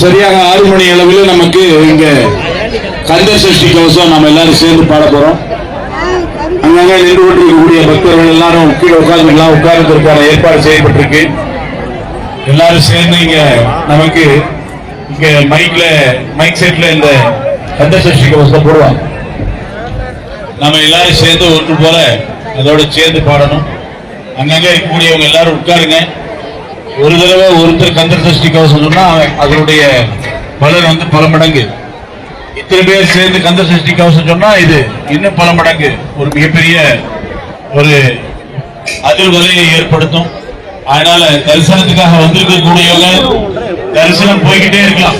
சரியாக 6 மணி அளவில் நமக்கு இங்க கந்தர் சஷ்டி கவசம் நம்ம எல்லாரும் சேர்ந்து பாட போறோம். அங்கங்க நின்று கொண்டிருக்கக்கூடிய பக்தர்கள் எல்லாரும் கீழே உட்கார்ந்துக்கலாம், உட்கார்ந்துருக்கான ஏற்பாடு செய்யப்பட்டிருக்கு. எல்லாரும் சேர்ந்து இங்க நமக்கு இங்க மைக் செட்ல இந்த கந்தர் சஷ்டி கவசத்தை போடுவாங்க. நம்ம எல்லாரும் சேர்ந்து ஒன்று போல அதோட சேர்ந்து பாடணும். அங்கங்க இருக்கக்கூடியவங்க எல்லாரும் உட்காருங்க. ஒரு தடவை ஒருத்தர் கந்தர் சஷ்டி கவசம் சொன்னா அதனுடைய பலன் வந்து பல மடங்கு. இத்தனை பேர் சேர்ந்து கந்தர் சஷ்டி கவசம் சொன்னா இது இன்னும் பல மடங்கு ஒரு மிகப்பெரிய ஒரு அதிர்வலையை ஏற்படுத்தும். அதனால தரிசனத்துக்காக வந்திருக்கக்கூடியவங்க தரிசனம் போய்கிட்டே இருக்கலாம்.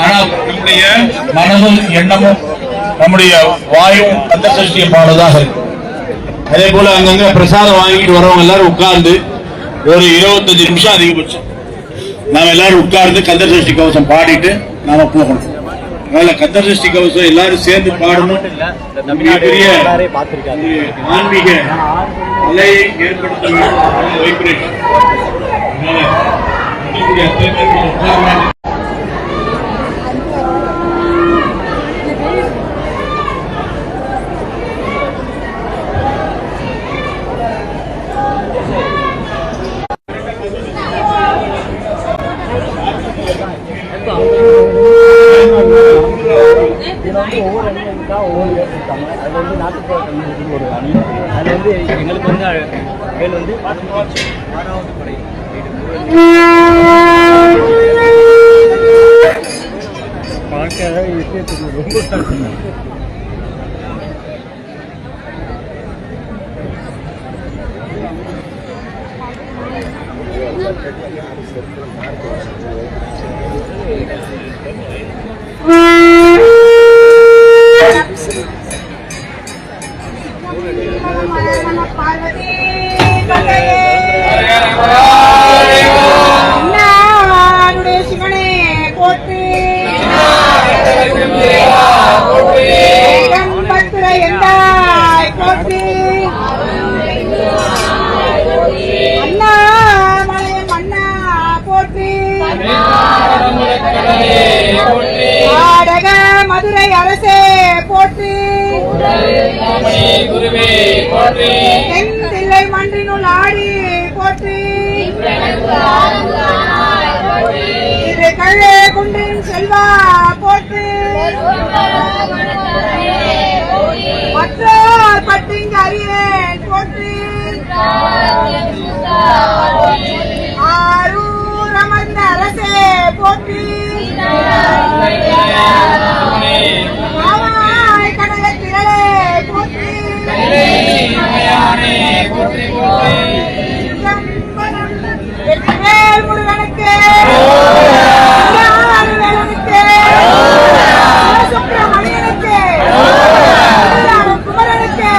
ஆனா நம்முடைய மனதும் எண்ணமும் நம்முடைய வாயும் கந்தர் சஷ்டியை பாடுவதாக இருக்கு. அதே போல அங்கங்க பிரசாதம் வாங்கிட்டு வரவங்க எல்லாரும் உட்கார்ந்து ஒரு 25 நிமிஷம் அதிகபட்சம் நாம எல்லாரும் உட்கார்ந்து கந்தர் சஷ்டி கவசம் பாடிட்டு நாம போகணும். அதனால கந்தர் சஷ்டி கவசம் எல்லாரும் சேர்ந்து பாடணும். பெரிய ஆன்மீக நிலையை ஏற்படுத்த வைப்ரேஷன். ஒவ்வொரு அணியும் தான் ஒவ்வொரு பேர் கொடுத்தாங்க. அது வந்து நாட்டுப்புற கல்வி ஒரு அணி. அது வந்து எங்களுக்கு வந்து பேர் வந்து 6வது படை பார்க்க விஷயத்துக்கு ரொம்ப மதுரை அரசே போற்றி, தென்தில்லை மன்றினுள் ஆடி போற்றி, இது கள்ளே குன்றின் செல்வா போற்றி, மற்றோர் பட்டிங்கு அறியேன் போற்றி, ஆரூர் அமர்ந்த அரசே போற்றி, கடலை திரளே போற்றி, வெற்றிவேல் முருகனுக்கு, வேலனுக்கு, சுப்பிரமணியனுக்கு, குமரனுக்கு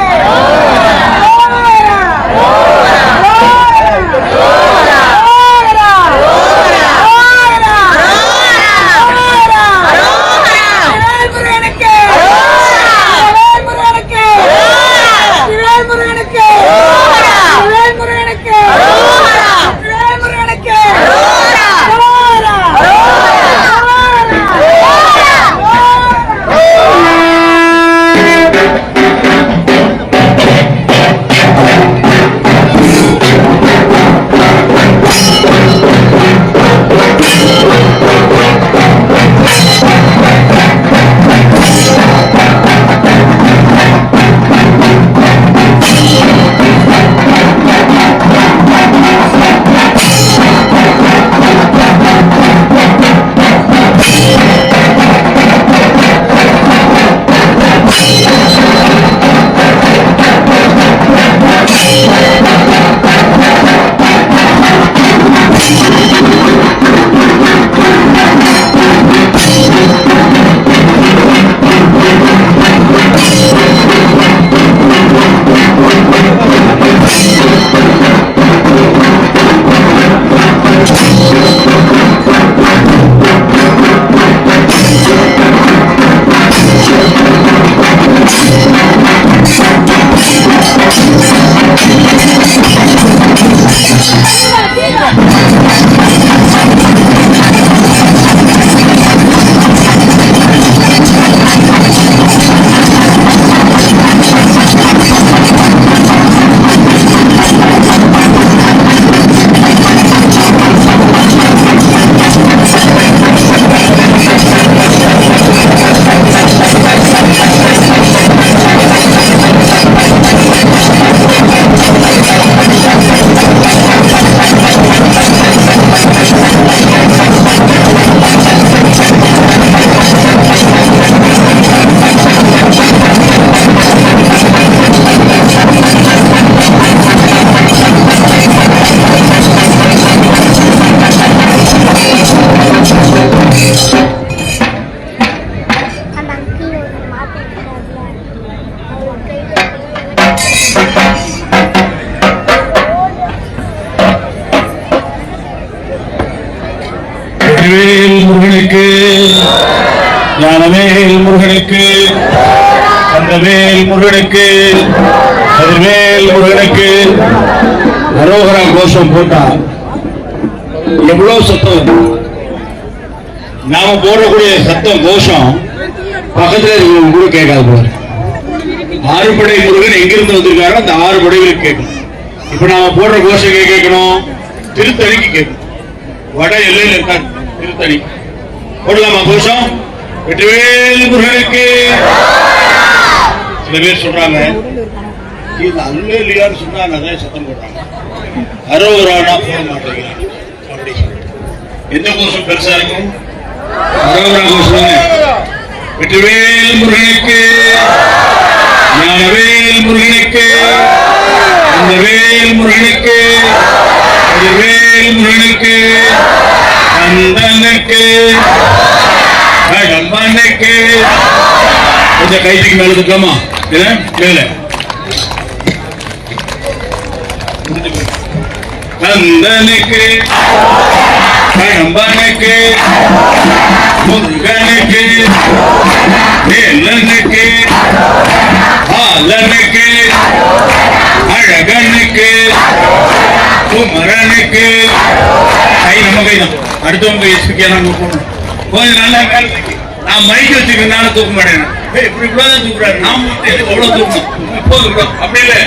வெற்றிவேல் முருகனுக்கு, ஞானவேல் முருகனுக்கு, கந்தவேல் முருகனுக்கு, கதிர்வேல் முருகனுக்கு. அரோகரா கோஷம் போட்டா எவ்வளவு சத்தம் வரும். நாம போடக்கூடிய சத்தம் கோஷம் பக்கத்துல இருக்கவங்க கூட கேட்காது போல. ஆறுபடை முருகன் எங்கிருந்து வந்திருக்காரோ அந்த 6 படைகளுக்கு கேட்கணும். இப்ப நாம போடுற கோஷம் கேட்கணும், திருத்தணிக்கு கேட்கணும். வட எல்லையில் இருக்காரு திருத்தணி. போடலாமா கோஷம்? வெற்றிவேல் முருகனுக்கு. சில பேர் சொல்றாங்க இது அல்ல இல்லையான்னு சொன்னா நிறைய சத்தம் போடுறாங்க, அரோகரானா போட மாட்டேங்கிறாங்க. அப்படி எந்த கோஷம் பெருசா இருக்கும்? அரோகரா கோஷம். வெற்றிவேல் முருகனுக்கு, ஞானவேல் முருகனுக்கு, அந்த வேல் முருகனுக்கு, வேல் முருகனுக்கு, கந்தனுக்கு, கடம்பனுக்கு. கொஞ்சம் கைத்துக்கு மேல இருக்கலாமா? மேல கந்தனுக்கு, கடம்பனுக்கு, முருகனுக்கு, வேலனுக்கு, ஆலனுக்கு, அழகனுக்கு, குமரனுக்கு. கை நம்ம கை தான், அடுத்தவங்க கை போகணும். கொஞ்சம் நல்லா மேல தூக்கி. நான் மைக் வச்சுக்கிறதுனால தூக்க மாட்டேன். இப்படி தான் தூக்குறாரு. நான் எவ்வளவு தூக்கணும் போதும். அப்படி இல்லை,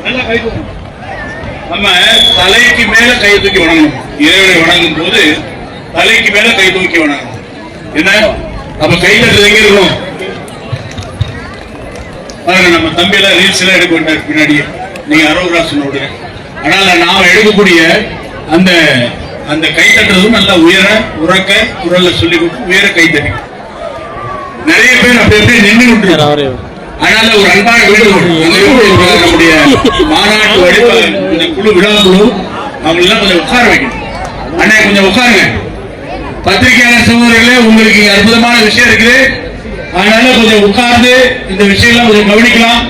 நல்லா கை தூக்கணும். நம்ம தலைக்கு மேல கையை தூக்கி வணங்கணும். இறைவனை வணங்கும் போது தலைக்கு மேல கை தூக்கி வணங்கணும். என்ன அப்ப கை தட்டுறது எங்க இருக்கணும்? பாருங்க, நம்ம தம்பி எல்லாம் ரீல்ஸ் எல்லாம் எடுக்க வேண்டாம் பின்னாடியே. நீங்க அரோகரா சொன்ன அதனால நாம எடுக்கக்கூடிய அந்த அந்த கை தட்டுறதும் நல்லா உயர உறக்க குரல்ல சொல்லி கொடுத்து உயர கை தட்டி. நிறைய பேர் அப்படி அப்படியே நின்று விட்டுருக்காரு. அதனால ஒரு அன்பான வேண்டுகோள், நம்முடைய மாநாட்டு வடிவ இந்த குழு விழா குழு அவங்க எல்லாம் கொஞ்சம் உட்கார வைக்கணும். அண்ணே கொஞ்சம் உட்காருங்க. பத்திரிகையாளர் சகோதரர்களே, உங்களுக்கு இங்க அற்புதமான விஷயம் இருக்குது. அதனால கொஞ்சம் உட்கார்ந்து இந்த விஷயம் கொஞ்சம் கவனிக்கலாம்.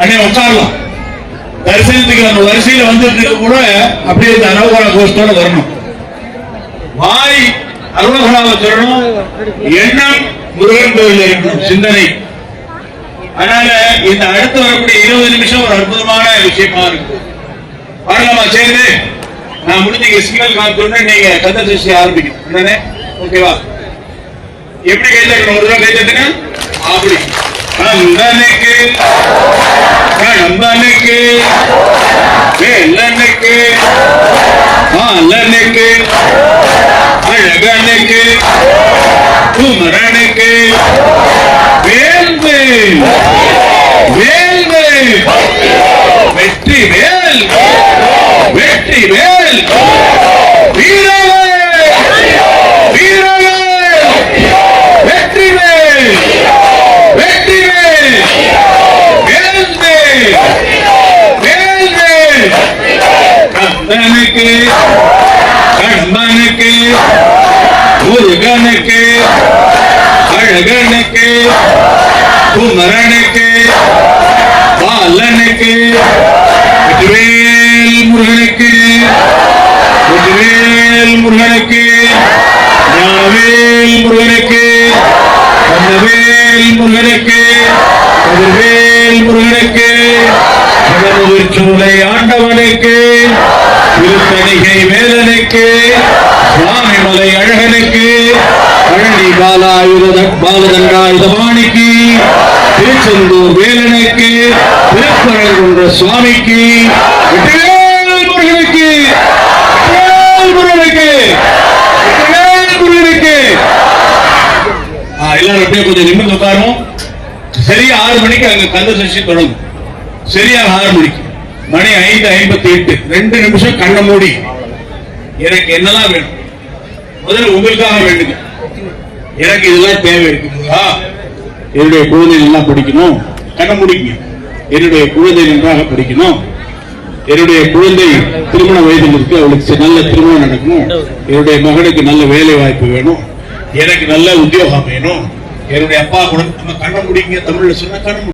அண்ணே உட்காரலாம். தரிசனத்துக்கு நம்ம வரிசையில் வந்துட்டு கூட அப்படியே இந்த அரோகரா கோஷத்தோட வரணும். வாய் அரோகராவை சொல்லணும், எண்ணம் முருகன் கோயில் இருக்கணும், சிந்தனை. அதனால இந்த அடுத்து வரக்கூடிய 20 நிமிஷம் ஒரு அற்புதமான விஷயமா இருக்கு. வரலாமா சேர்ந்து? நான் முடிஞ்ச சிக்னல் காமிச்சோன்னா நீங்க கந்த சஷ்டி ஆரம்பிக்கணும். ஓகேவா? எப்படி கை தட்டணும்? ஒரு கை தட்டுங்க. அப்படி கந்தனுக்கு, கடம்பனுக்கு, வேலனுக்கு, ஆலனுக்கு, அழகனுக்கு, குமரனுக்கு, வேல்வேல் வேல்வேல் வெற்றி வேல் வெற்றி வேல் வீரவேல் வீரவேல் வெற்றி வேல் வெற்றி வேல் வேல்வேல் வேல்வேல் கந்தனுக்கு, கடம்பனுக்கு, முருகனுக்கு, அழகனுக்கு, குமரனுக்கு, பாலனுக்கு, வெற்றிவேல் முருகனுக்கு, வெற்றிவேல் முருகனுக்கு, ஞானவேல் முருகனுக்கு, கந்தவேல் முருகனுக்கு, கதிர்வேல் முருகனுக்கு, சூளை ஆண்டவனுக்கு, திருத்தணிகை வேலனுக்கு, சுவாமிமலை அழகனுக்கு, பழனி பாலதண்டாயுதபாணிக்கு, திருச்செந்தூர் வேலனுக்கு, திருப்பரங்குன்ற சுவாமிக்கு, வெற்றிவேல் முருகனுக்கு, வெற்றிவேல் முருகனுக்கு, வெற்றிவேல் முருகனுக்கு. எல்லாரும் அப்படியே கொஞ்சம் நிமிர்ந்து உட்காரும். சரியா 6 மணிக்கு அங்க கந்த சஷ்டி தொடங்கும். சரியாக 6 மணிக்கு, மணி 5:58, 2 நிமிஷம் கண்ண மூடி எனக்கு என்னதான் வேணும் முதல்ல உங்களுக்காக வேண்டுங்க. எனக்கு இதெல்லாம் தேவை இருக்குங்களா? என்னுடைய குழந்தை நல்லா படிக்கணும், கண்ண முடிக்குங்க. என்னுடைய குழந்தை நன்றாக படிக்கணும், என்னுடைய குழந்தை திருமண வயதில் இருக்கு, அவளுக்கு நல்ல திருமணம் நடக்கணும், என்னுடைய மகனுக்கு நல்ல வேலை வாய்ப்பு வேணும், எனக்கு நல்ல உத்தியோகம் வேணும், என்னுடைய அப்பா கூட நம்ம கண்ண முடிங்க. தமிழ்ல சொன்ன கண்ண